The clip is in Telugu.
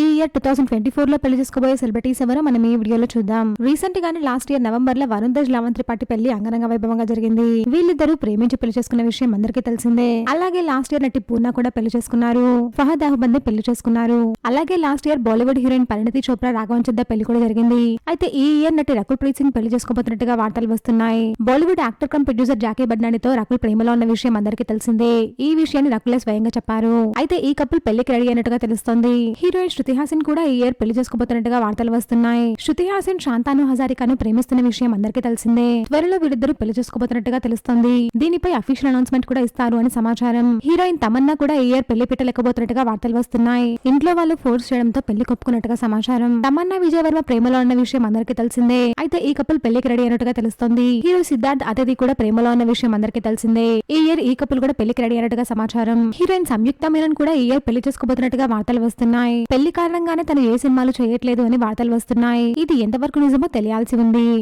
ఈ ఇయర్ 2024 లో పెళ్లి చేసుకోబోయే సెలబ్రిటీస్ ఎవరో మనం ఈ వీడియోలో చూద్దాం. రీసెంట్ గానే లాస్ట్ ఇయర్ నవంబర్ లో వరుణ్ తేజ్ లావణ్ త్రిపాఠి పెళ్లి అంగరంగ వైభవంగా జరిగింది. వీళ్ళిద్దరూ ప్రేమించి పెళ్లి చేసుకున్న విషయం అందరికీ తెలిసిందే. అలాగే లాస్ట్ ఇయర్ నటి పూర్ణ కూడా పెళ్లి చేసుకున్నారు. ఫహద్ అహ్మద్ ని పెళ్లి చేసుకున్నారు. అలాగే లాస్ట్ ఇయర్ బాలీవుడ్ హీరోయిన్ పరిణితి చోప్రా రాఘవన్ చద్దా పెళ్లి కూడా జరిగింది. అయితే ఈ ఇయర్ నటి రకుల్ ప్రీత్ సింగ్ పెళ్లి చేసుకోబోతున్నట్టుగా వార్తలు వస్తున్నాయి. Bollywood actor cum producer Jackky బడ్నానితో రకుల్ ప్రేమలో ఉన్న విషయం అందరికీ తెలిసిందే. ఈ విషయాన్ని రకులే స్వయంగా చెప్పారు. అయితే ఈ కపుల్ పెళ్లికి రెడీ అయినట్టుగా తెలుస్తోంది. హీరోయిన్ శృతి హాసన్ కూడా ఈ ఇయర్ పెళ్లి చేసుకోబోతున్నట్టుగా వార్తలు వస్తున్నాయి. శృతి హాసన్ శాంతాను హజారికాను ప్రేమిస్తున్న విషయం అందరికీ తెలిసిందే. త్వరలో వీరిద్దరూ పెళ్లి చేసుకోబోతున్నట్టుగా తెలుస్తోంది. దీనిపై అఫీషియల్ అనౌన్స్మెంట్ కూడా ఇస్తారు అని సమాచారం. హీరోయిన్ తమన్నా కూడా ఈ ఇయర్ పెళ్లి పెట్టలేకపోతున్నట్టుగా వార్తలు వస్తున్నాయి. ఇంట్లో వాళ్ళు ఫోర్స్ చేయడంతో పెళ్లి కొప్పుకున్నట్టుగా సమాచారం. తమన్నా విజయవర్మ ప్రేమలో ఉన్న విషయం అందరికీ తెలిసిందే. అయితే ఈ కపుల్ పెళ్లికి రెడీ అయినట్టుగా తెలుస్తోంది. హీరో సిద్ధార్థ్ అతిథి కూడా ప్రేమలో ఉన్న విషయం అందరికీ తెలిసిందే. ఈ ఇయర్ ఈ కపుల్ కూడా పెళ్లికి రెడీ అయినట్టుగా సమాచారం. హీరోయిన్ సంయుక్త మీనన్ కూడా ఈ ఇయర్ పెళ్లి చేసుకోబోతున్నట్టుగా వార్తలు వస్తున్నాయి. పెళ్లి కారణంగానే తను ఏ సినిమాలు చేయట్లేదు అని వార్తలు వస్తున్నాయి. ఇది ఎంతవరకు నిజమో తెలియాల్సి ఉంది.